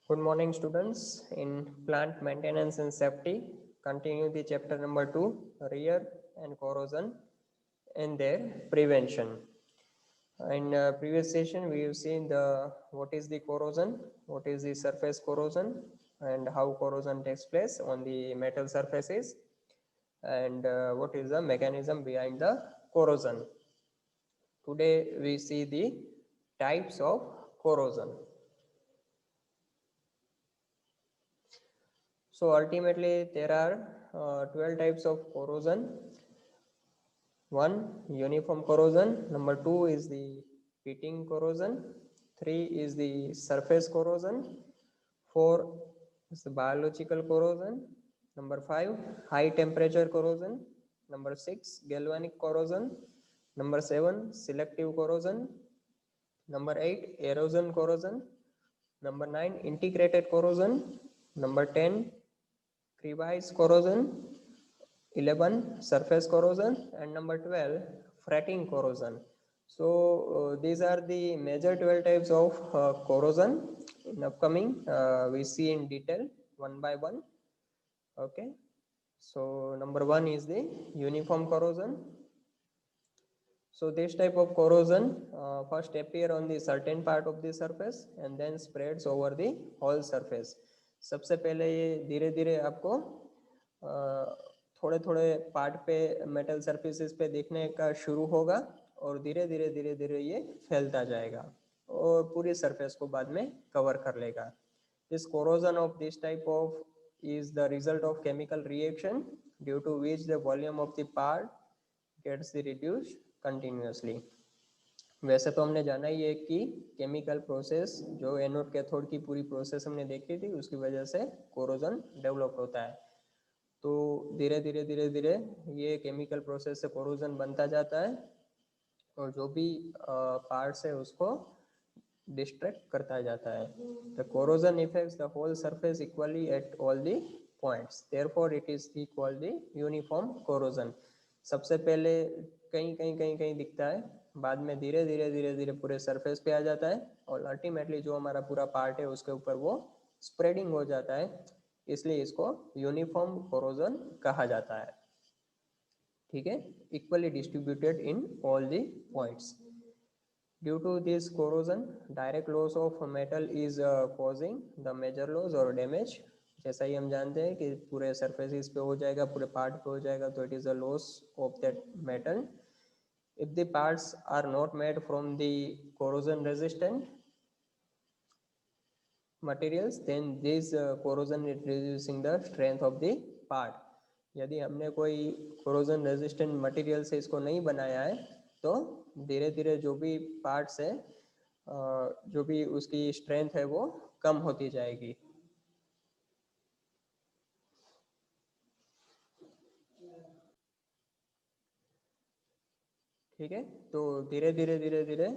Good morning, students. In plant maintenance and safety, continue the chapter number 2, rear and corrosion and their prevention. In previous session, we have seen what is the corrosion, what is the surface corrosion, and how corrosion takes place on the metal surfaces, and what is the mechanism behind the corrosion. Today, we see the types of corrosion. So ultimately there are 12 types of corrosion. One, uniform corrosion. Number two is the pitting corrosion. Three is the surface corrosion. Four is the biological corrosion. Number five, high temperature corrosion. Number six, galvanic corrosion. Number seven, selective corrosion. Number eight, erosion corrosion. Number nine, integrated corrosion. Number 10, crevice corrosion. 11, surface corrosion, and number 12, fretting corrosion. So these are the major 12 types of corrosion. In upcoming, we see in detail one by one. Okay. So number one is the uniform corrosion. So this type of corrosion first appear on the certain part of the surface and then spreads over the whole surface. सबसे पहले ये धीरे धीरे आपको थोड़े थोड़े part पे metal surfaces पे दिखने का शुरू होगा और धीरे धीरे ये फैलता जाएगा और पूरी सरफेस को बाद में कवर कर लेगा. This corrosion of this type of is the result of chemical reaction due to which the volume of the part gets reduced continuously. वैसे तो हमने जाना ही है कि केमिकल प्रोसेस जो एनोड कैथोड की पूरी प्रोसेस हमने देखी थी उसकी वजह से कोरोजन डेवलप होता है. तो धीरे धीरे ये केमिकल प्रोसेस से कोरोजन बनता जाता है और जो भी पार्ट्स है उसको डिस्ट्रैक्ट करता जाता है. The corrosion effects the whole surface equally at all the points, therefore it is called the uniform corrosion. सबसे पहले कहीं दिखता है, बाद में धीरे धीरे पूरे सरफेस पे आ जाता है और अल्टीमेटली जो हमारा पूरा पार्ट है उसके ऊपर वो स्प्रेडिंग हो जाता है, इसलिए इसको यूनिफॉर्म कोरोजन कहा जाता है. ठीक है, equally distributed in all the points. Due to this corrosion direct loss of metal is causing the major loss और डैमेज. जैसा ही हम जानते हैं कि पूरे सरफेसिस पे हो जाएगा, पूरे पार्ट पे हो जाएगा, तो it is a loss of that metal. If the parts are not made from the corrosion resistant materials, then this corrosion is reducing the strength of the part. यदि हमने कोई corrosion resistant material से इसको नहीं बनाया है तो धीरे धीरे जो भी parts है, जो भी उसकी strength है वो कम होती जाएगी. ठीक है, तो धीरे धीरे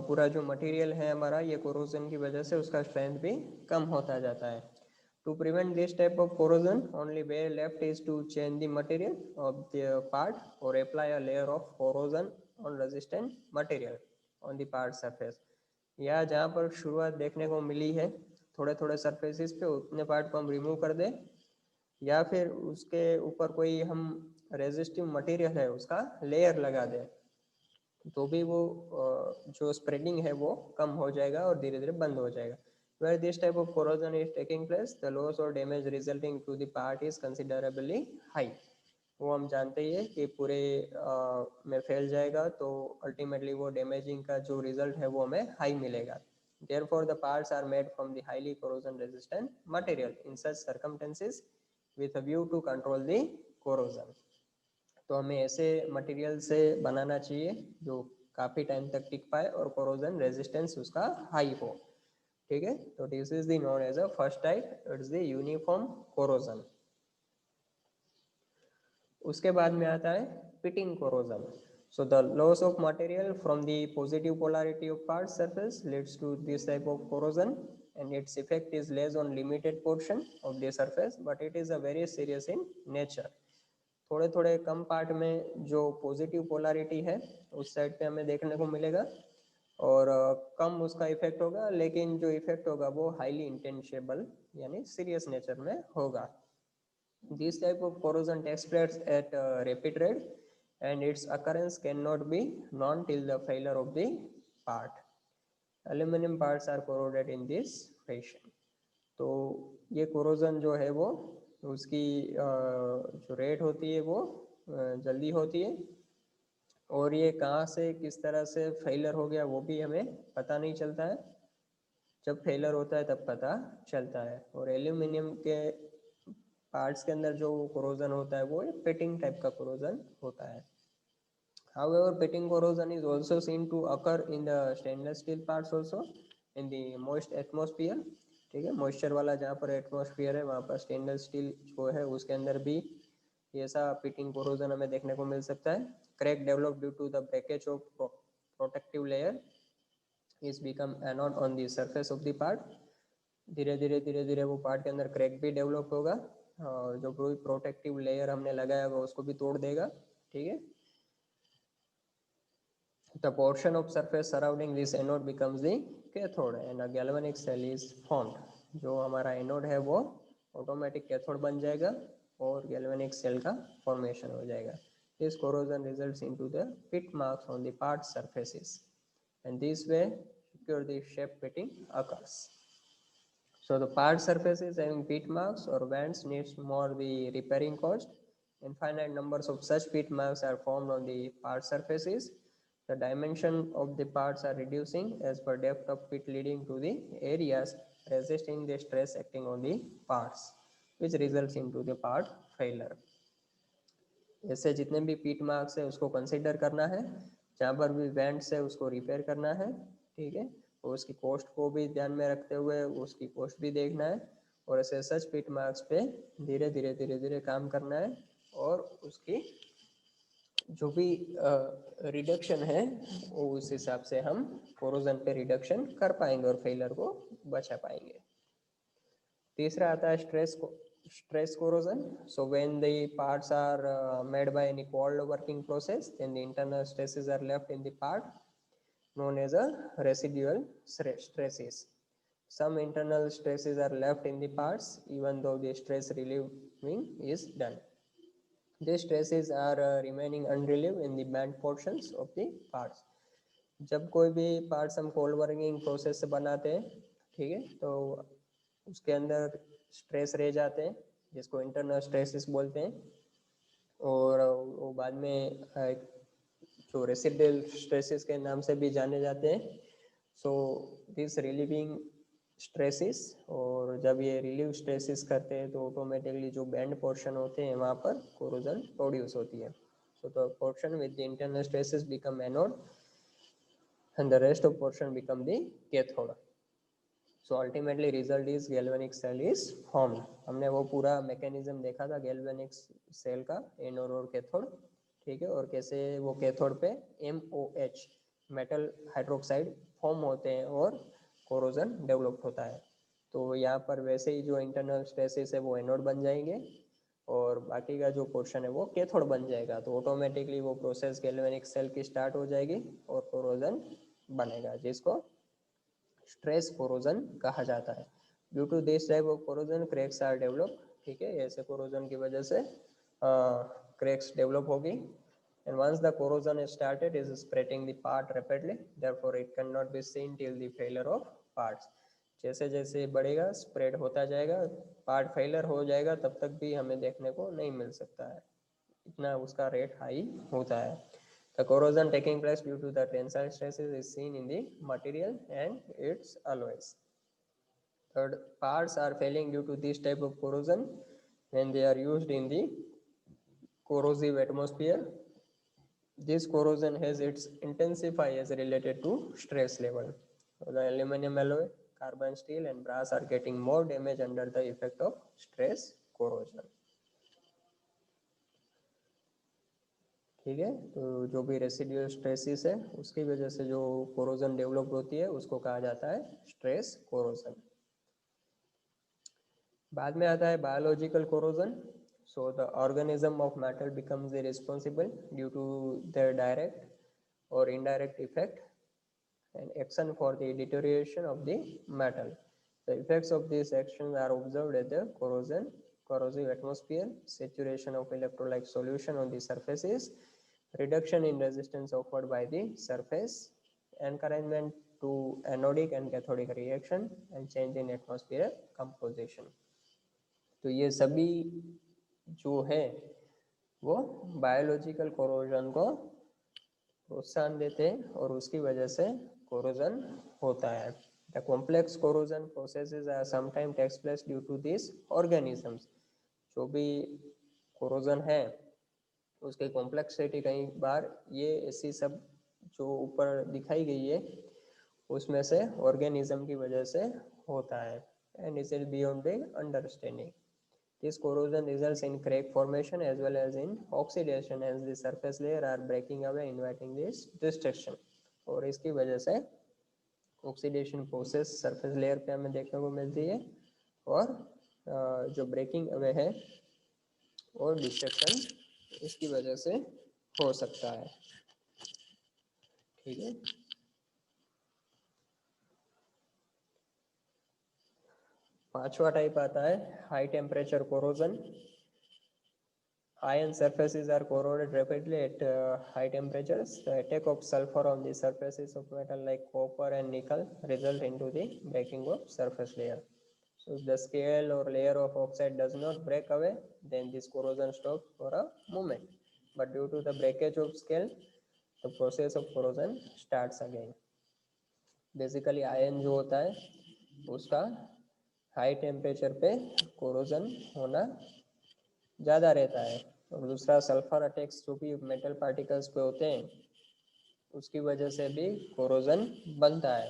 पूरा जो मटेरियल है हमारा ये कोरोजन की वजह से उसका स्ट्रेंथ भी कम होता जाता है. To prevent this type of corrosion only way left is to change the material of the part और apply a layer of corrosion on resistant material on the part surface. या जहाँ पर शुरुआत देखने को मिली है थोड़े थोड़े सरफेसिस पे उतने पार्ट को हम रिमूव कर दें या फिर उसके ऊपर कोई हम रेजिस्टिव मटेरियल है उसका लेयर लगा दें, तो भी वो जो स्प्रेडिंग है वो कम हो जाएगा और धीरे धीरे बंद हो जाएगा. Where this type of corrosion is taking place, the loss or damage resulting to the part is considerably high. वो हम जानते ही है कि पूरे में फैल जाएगा तो अल्टीमेटली वो डैमेजिंग का जो रिजल्ट है वो हमें हाई मिलेगा. Therefore, the parts are made from the highly corrosion resistant material in such circumstances with a view to control the corrosion. तो हमें ऐसे मटेरियल से बनाना चाहिए जो काफ़ी टाइम तक टिक पाए और कोरोजन रेजिस्टेंस उसका हाई हो. ठीक है, तो this is the known as a first type, it's the uniform corrosion. उसके बाद में आता है pitting corrosion. So the loss of material from the positive polarity of part surface leads to this type of corrosion and its effect is less on limited portion of the surface but it is a very serious in nature. थोड़े थोड़े कम part में जो positive polarity है उस side पे हमें देखने को मिलेगा और कम उसका इफेक्ट होगा, लेकिन जो इफेक्ट होगा वो हाईली इंटेंशेबल यानी सीरियस नेचर में होगा. This type of corrosion takes place at a rapid rate and its occurrence cannot be known till the failure of the part. Aluminum parts are corroded in this fashion. तो ये corrosion जो है वो उसकी जो rate होती है वो जल्दी होती है, और ये कहाँ से किस तरह से फेलर हो गया वो भी हमें पता नहीं चलता है. जब फेलर होता है तब पता चलता है. और एल्यूमिनियम के पार्ट्स के अंदर जो कोरोजन होता है वो एक पिटिंग टाइप का कोरोजन होता है. However, pitting corrosion is also seen to occur in the stainless steel parts also in the moist atmosphere. ठीक है, मॉइस्चर वाला जहाँ पर एटमोसफियर है वहाँ पर स्टेनलेस स्टील जो है उसके अंदर भी ऐसा पिटिंग कोरोजन हमें देखने को मिल सकता है. Crack develop due to the breakage of protective layer is become anode on the surface of the part. धीरे धीरे वो पार्ट के अंदर क्रैक भी डेवलप होगा और जो कोई प्रोटेक्टिव लेयर हमने लगाया होगा उसको भी तोड़ देगा. ठीक है. The portion of surface surrounding this anode becomes the cathode and a galvanic cell is formed. जो हमारा एनोड है वो ऑटोमेटिक कैथोड बन जाएगा और गैल्वेनिक सेल का फॉर्मेशन हो जाएगा. This corrosion results into the pit marks on the part surfaces, and this way secure the shape pitting occurs. So the part surfaces having pit marks or bands needs more the repairing cost. Infinite numbers of such pit marks are formed on the part surfaces. The dimension of the parts are reducing as per depth of pit, leading to the areas resisting the stress acting on the parts, which results into the part failure. ऐसे जितने भी पीट marks है उसको consider करना है, जहाँ पर भी बैंड्स है उसको रिपेयर करना है. ठीक है, और उसकी कॉस्ट को भी ध्यान में रखते हुए उसकी कॉस्ट भी देखना है, और ऐसे सच पीट मार्क्स पे धीरे धीरे काम करना है, और उसकी जो भी रिडक्शन है वो उस हिसाब से हम कोरोजन पे रिडक्शन कर पाएंगे और फेलर को बचा पाएंगे. तीसरा आता है stress corrosion. So when the parts are made by any cold working process, then the internal stresses are left in the part known as a residual stresses. Some internal stresses are left in the parts even though the stress relieving is done. These stresses are remaining unrelieved in the bent portions of the parts. जब कोई भी parts हम cold working process से बनाते हैं, ठीक है, तो उसके अंदर स्ट्रेस रह जाते हैं जिसको इंटरनल स्ट्रेसेस बोलते हैं, और वो बाद में जो रेसिडुअल स्ट्रेसेस के नाम से भी जाने जाते हैं. सो दिस रिलीविंग स्ट्रेसेस, और जब ये रिलीव स्ट्रेसेस करते हैं तो ऑटोमेटिकली जो बैंड पोर्शन होते हैं वहाँ पर कोरोजन प्रोड्यूस होती है. So the portion with the internal stresses become anode and the rest of portion become the cathode. So ultimately result is galvanic cell is formed. हमने वो पूरा मैकेनिज्म देखा था galvanic cell का, एनोड और cathode. ठीक है, और कैसे वो कैथोड पे MOH मेटल हाइड्रोक्साइड फॉर्म होते हैं और कोरोजन डेवलप होता है. तो यहाँ पर वैसे ही जो इंटरनल स्ट्रेसेस है वो एनोड बन जाएंगे और बाकी का जो पोर्शन है वो कैथोड बन जाएगा. तो ऑटोमेटिकली वो प्रोसेस गैल्वेनिक सेल की स्टार्ट हो जाएगी और कोरोजन बनेगा, जिसको स्ट्रेस कोरोजन कहा जाता है. Due to this type of corrosion cracks are develop. ठीक है, ऐसे कोरोजन की वजह से क्रैक्स डेवलप होगी. And once the corrosion is started, it is spreading the part rapidly. Therefore, it cannot be seen till the failure of parts. जैसे जैसे बढ़ेगा स्प्रेड होता जाएगा, पार्ट फेलर हो जाएगा, तब तक भी हमें देखने को नहीं मिल सकता है, इतना उसका रेट हाई होता है. The corrosion taking place due to the tensile stresses is seen in the material and its alloys. Third, parts are failing due to this type of corrosion when they are used in the corrosive atmosphere. This corrosion has its intensify as related to stress level. So the aluminum alloy, carbon steel and brass are getting more damage under the effect of stress corrosion. ठीक है, तो जो भी residual stresses है उसकी वजह से जो कोरोजन डेवलप होती है उसको कहा जाता है स्ट्रेस कोरोजन. बाद में आता है biological corrosion. So the organism of metal becomes responsible due to their direct or indirect effect and action for the deterioration of the metal. The effects of these actions are observed as the corrosive atmosphere, saturation of electrolyte solution on the surfaces, reduction in resistance offered by the surface, encouragement to anodic and cathodic reaction, and change in atmosphere composition. तो ये सभी जो है वो biological corrosion को प्रोत्साहन देते हैं और उसकी वजह से कोरोजन होता है. The complex corrosion processes are sometime takes place due to this organisms. जो भी कोरोजन है उसके कॉम्प्लेक्सिटी कई बार ये ऐसी सब जो ऊपर दिखाई गई है उसमें से ऑर्गेनिज्म की वजह से होता है. And it is beyond the understanding. This corrosion results in crack formation as well as in oxidation as the surface layer are breaking away, inviting this destruction. और इसकी वजह से ऑक्सीडेशन प्रोसेस सरफेस लेयर पे हमें देखने को मिलती है और जो ब्रेकिंग अवे है और डिस्ट्रक्शन इसकी वजह से हो सकता है. ठीक है. पांचवा टाइप आता है high temperature corrosion. Iron surfaces are corroded rapidly at high temperatures. The attack of sulfur on the surfaces of metal like copper and nickel result into the breaking of surface layer. So if the scale or layer of oxide does not break away, then this corrosion stops for a moment. But due to the breakage of scale, the process of corrosion starts again. Basically iron जो होता है उसका high temperature पे corrosion होना ज़्यादा रहता है और दूसरा सल्फर अटैक्स जो भी मेटल पार्टिकल्स पे होते हैं उसकी वजह से भी कोरोजन बनता है.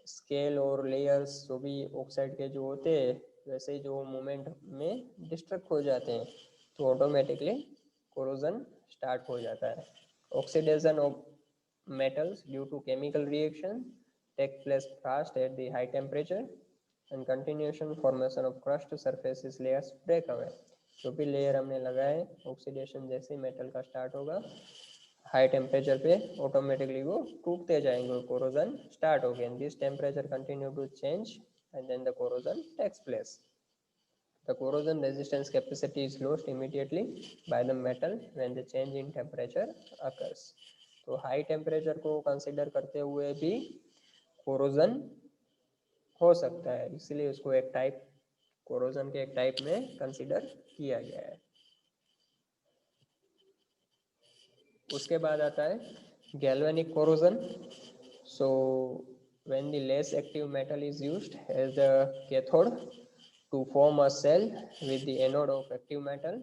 स्केल और लेयर्स जो भी ऑक्साइड के जो होते हैं वैसे जो मोमेंट में डिस्ट्रक्ट हो जाते हैं तो ऑटोमेटिकली कोरोजन स्टार्ट हो जाता है. Oxidation of metals due to chemical reaction take place fast at the high temperature and continuation formation of crushed surfaces layers break away. जो भी लेयर हमने लगाए ऑक्सीडेशन जैसे मेटल का स्टार्ट होगा हाई टेम्परेचर पे ऑटोमेटिकली वो टूटते जाएंगे और कोरोजन स्टार्ट हो गए. This temperature continue to change and then the corrosion takes place. The corrosion resistance capacity is lost immediately by the metal when the change in temperature occurs. तो high temperature को consider करते हुए भी corrosion हो सकता है, इसलिए उसको एक टाइप कोरोजन के एक टाइप में कंसिडर किया गया है. उसके बाद आता है galvanic corrosion. So when the less active metal is used as the cathode to form a cell with the anode of active metal,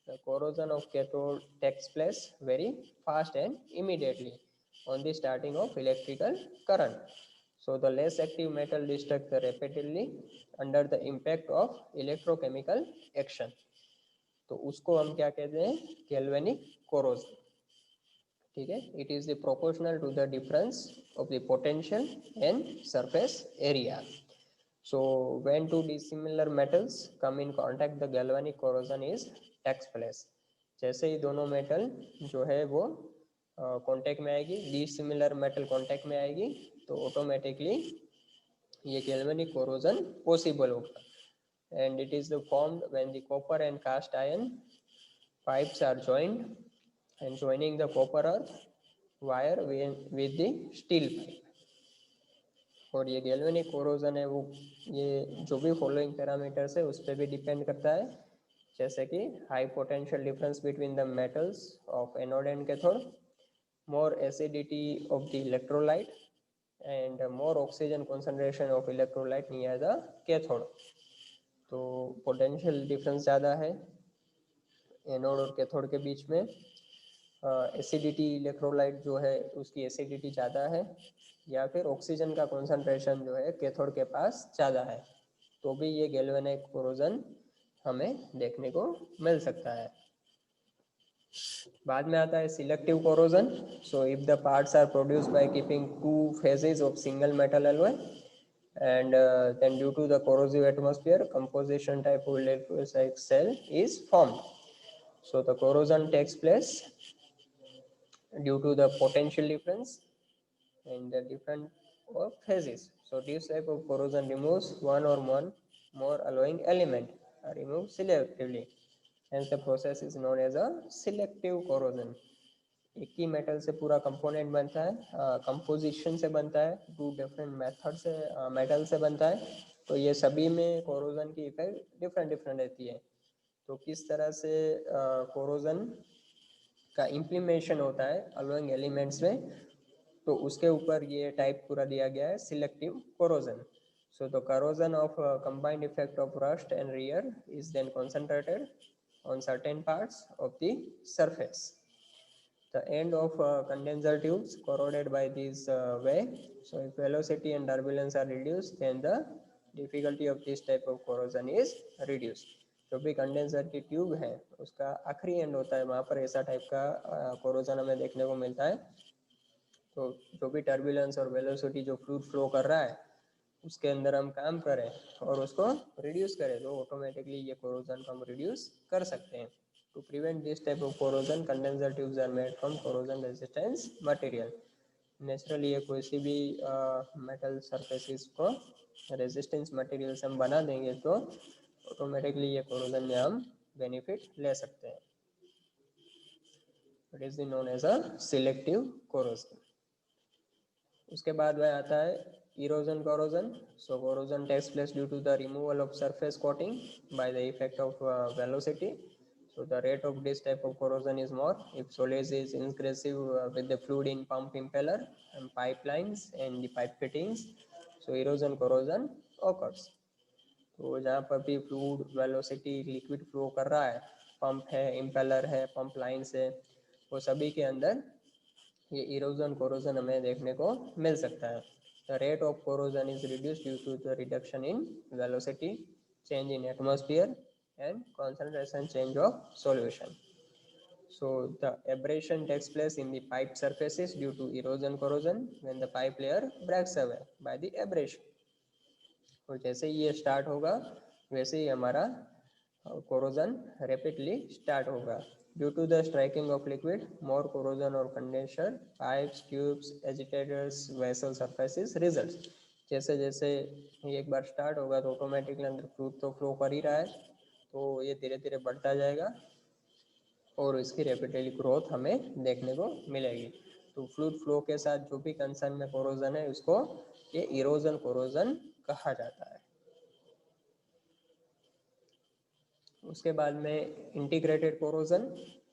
the corrosion of cathode takes place very fast and immediately on the starting of electrical current. So the less active metal destructs rapidly under the impact of electrochemical action. तो उसको हम क्या कहते हैं? Galvanic corrosion. ठीक है. It is the proportional to the difference of the potential and surface area. So when two dissimilar metals come in contact, the galvanic corrosion is takes place. जैसे ही दोनों मेटल जो है वो कांटेक्ट में आएगी, dissimilar metal contact में आएगी तो ऑटोमेटिकली ये गैल्वेनिक कोरोजन पॉसिबल होगा. And it is formed when the copper and cast iron pipes are joined and joining the copper earth wire with the steel pipe. और ये galvanic corrosion है वो ये जो भी फॉलोइंग पैरामीटर्स है उस पर भी डिपेंड करता है, जैसे कि high potential difference between the metals of anode and cathode, more acidity of the electrolyte and more oxygen concentration of electrolyte near the cathode. तो पोटेंशियल डिफरेंस ज़्यादा है एनोड और कैथोड के बीच में. एसिडिटी इलेक्ट्रोलाइट जो है उसकी एसिडिटी ज़्यादा है या फिर ऑक्सीजन का कॉन्सेंट्रेशन जो है कैथोड के पास ज़्यादा है तो भी ये गैल्वेनिक कोरोजन हमें देखने को मिल सकता है. बाद में आता है selective corrosion. So if the parts are produced by keeping two phases of single metal alloy and then due to the corrosive atmosphere composition type of electrolyte cell is formed. So the corrosion takes place due to the potential difference and the different phases. So this type of corrosion removes one or one more alloying element removed selectively. Hence the process is known as a selective corrosion. एक ही metal से पूरा component बनता है, composition से बनता है, to different method से metal से बनता है, तो ये सभी में कोरोजन की इफेक्ट डिफरेंट डिफरेंट रहती है. तो किस तरह से कोरोजन का इम्प्लीमेशन होता है अलॉइंग एलिमेंट्स में, तो उसके ऊपर ये टाइप पूरा दिया गया है, selective corrosion. So the corrosion of combined effect of rust and wear is then concentrated on certain parts of the surface. The end of condenser tubes corroded by this way. So if velocity and turbulence are reduced, then the difficulty of this type of corrosion is reduced. जो भी condenser की tube है उसका आखिरी and होता है, वहाँ पर ऐसा टाइप का कोरोजन हमें देखने को मिलता है. तो जो भी टर्बुलेंस और वेलोसिटी जो फ्लूइड फ्लो कर रहा है उसके अंदर हम काम करें और उसको रिड्यूस करें, तो ऑटोमेटिकली ये कोरोजन को हम रिड्यूस कर सकते हैं. To prevent this type of corrosion, condenser tubes are made from corrosion resistance material. Naturally ये कोई सी भी मेटल सरफेसिस को रेजिस्टेंस मटेरियल से हम बना देंगे तो ऑटोमेटिकली ये कोरोजन में हम बेनिफिट ले सकते हैं. It is known as a selective corrosion. उसके बाद वह आता है erosion corrosion. So corrosion takes place due to the removal of surface coating by the effect of velocity. So the rate of this type of corrosion is more if solids is increasing with the fluid in pump impeller and pipelines and the pipe fittings. So erosion corrosion occurs. तो जहाँ पर भी fluid velocity liquid flow कर रहा है, pump है, impeller है, pump lines है, वो सभी के अंदर ये इरोजन कोरोजन हमें देखने को मिल सकता है. The rate of corrosion is reduced due to the reduction in velocity, change in atmosphere and concentration change of solution. So the abrasion takes place in the pipe surfaces due to erosion corrosion when the pipe layer breaks away by the abrasion. तो जैसे ही ये start होगा वैसे ही हमारा corrosion rapidly start होगा. Due to the striking of liquid more corrosion और condenser pipes tubes agitators vessel surfaces result. जैसे जैसे ये एक बार स्टार्ट होगा तो ऑटोमेटिकली अंदर फ्लूइड तो फ्लो कर ही रहा है, तो ये धीरे धीरे बढ़ता जाएगा और इसकी रैपिडली ग्रोथ हमें देखने को मिलेगी. तो फ्लूइड फ्लो के साथ जो भी कंसर्न में कोरोजन है उसको ये इरोजन कोरोजन कहा जाता है. उसके बाद में integrated corrosion.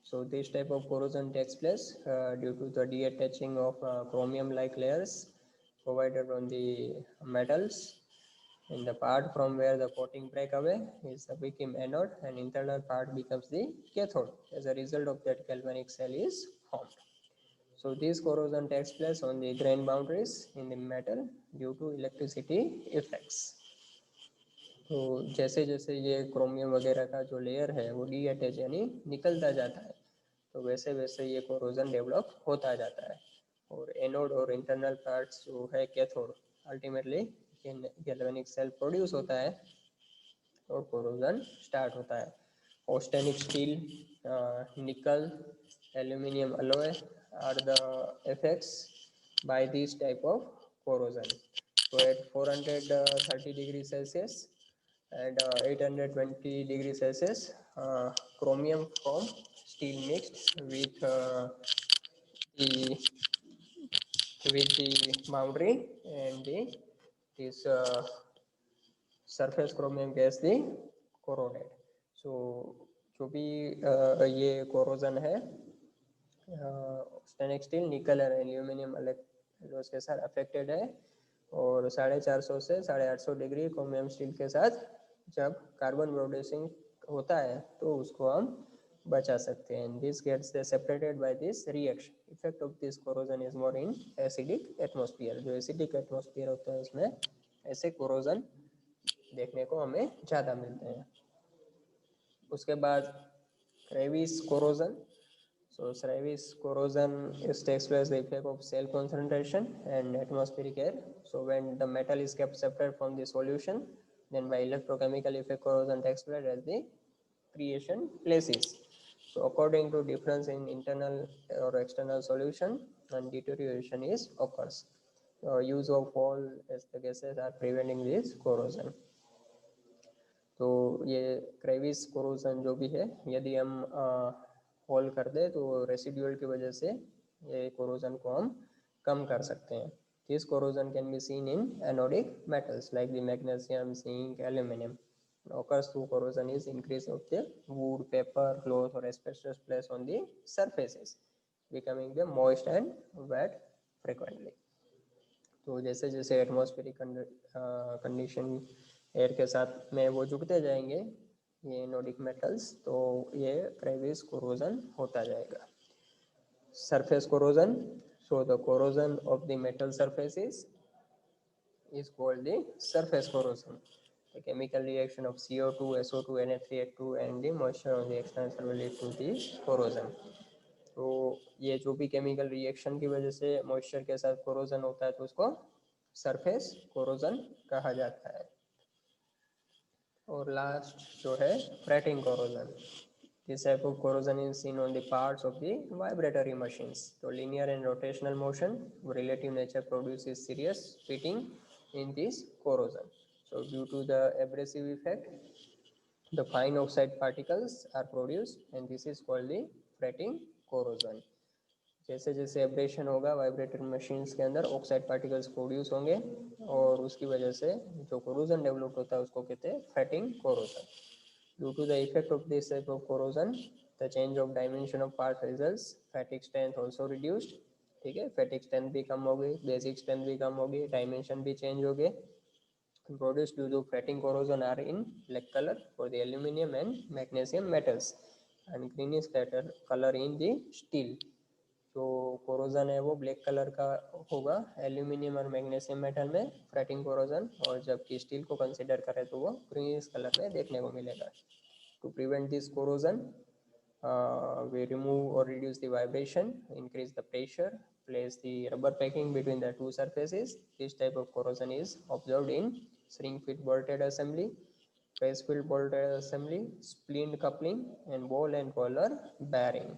So this type of corrosion takes place due to the detaching of chromium-like layers provided on the metals. In the part from where the coating break away is the become anode and internal part becomes the cathode. As a result of that, galvanic cell is formed. So this corrosion takes place on the grain boundaries in the metal due to electricity effects. तो जैसे जैसे ये chromium वगैरह का जो layer है वो detach यानी निकलता जाता है, तो वैसे वैसे ये कोरोजन डेवलप होता जाता है. और एनोड और इंटरनल पार्ट्स जो है cathode, ultimately galvanic cell produce होता है और कोरोजन स्टार्ट होता है. Austenitic steel, nickel, aluminium alloy are the effects by this type of corrosion. So at 430 degrees Celsius and 820 degrees Celsius, chromium from steel mixed the with the boundary and this surface chromium gas the corroded. So जो भी ये corrosion है stainless steel, निकल और aluminium एलोज के साथ affected है, और 450 से 850 डिग्री क्रोमियम स्टील के साथ जब कार्बन प्रोड्यूसिंग होता है तो उसको हम बचा सकते हैं. This gets separated by this reaction. Effect of this corrosion is more in acidic atmosphere. जो एसिडिक एटमॉस्फेयर होता है उसमें ऐसे कोरोजन देखने को हमें ज़्यादा मिलते हैं. उसके बाद crevice corrosion. So Sravis corrosion is takes place the effect of cell concentration and atmospheric air. So when the metal is kept separate from the solution, then by electrochemical effect corrosion takes place at the creation places. So according to difference in internal or external solution, and deterioration is occurs. use of all as the gases are preventing this corrosion. तो ये crevice corrosion जो भी है, यदि हम whole कर दे तो residual की वजह से ये कोरोजन को हम कम कर सकते हैं. This corrosion can be seen in anodic metals like the magnesium, zinc, aluminium. Occurs through corrosion is increase of the wood, paper, cloth or asbestos placed on the surfaces, becoming them moist and wet frequently. तो जैसे जैसे atmospheric condition air के साथ में वो जुड़ते जाएंगे ये नोडिक मेटल्स, तो ये क्रेविस कोरोजन होता जाएगा. Surface corrosion, so the corrosion of the metal surfaces is called the surface corrosion. The chemical reaction of CO2, SO2, Na3H2 and the moisture on the external will lead to the corrosion. तो ये जो भी chemical reaction की वजह से moisture के साथ corrosion होता है तो उसको सरफेस कोरोजन कहा जाता है. और लास्ट जो है fretting corrosion. This type of corrosion is seen on the parts of the vibratory machines. So linear and rotational motion, relative nature produces serious fitting in this corrosion. So due to the abrasive effect, the fine oxide particles are produced and this is called the fretting corrosion. जैसे जैसे abrasion होगा vibrator machines के अंदर oxide particles produce होंगे और उसकी वजह से जो कोरोजन डेवलप होता है उसको कहते हैं fretting corrosion. Due to the effect of this type of corrosion, the change of dimension of part results, fatigue strength also reduced. ठीक है, fatigue strength भी कम हो गई, basic strength भी कम हो गई, dimension भी change हो गए. Produced due to fretting corrosion are in black color for the aluminum and magnesium metals and greenish color in the steel. जो कोरोजन है वो ब्लैक कलर का होगा एल्यूमिनियम और मैग्नीशियम मेटल में फ्रेटिंग कोरोजन, और जबकि स्टील को कंसीडर करें तो वो ग्रीनिश कलर में देखने को मिलेगा. To prevent this corrosion we remove or reduce the vibration, increase the pressure, place the rubber packing between the two surfaces. This type of corrosion is observed in shrink fit bolted assembly, press field bolted assembly, splint coupling and ball and collar bearing.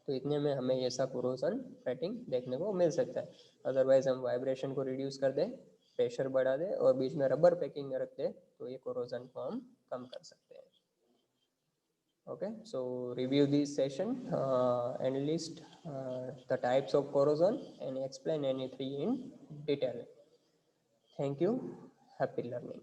तो इतने में हमें ऐसा corrosion fretting देखने को मिल सकता है. अदरवाइज हम वाइब्रेशन को रिड्यूस कर दें, प्रेशर बढ़ा दें और बीच में रबर पैकिंग रख दें तो ये कोरोजन को हम कम कर सकते हैं. Okay, so review this session and list the types of corrosion and explain any three in detail. Thank you. Happy learning.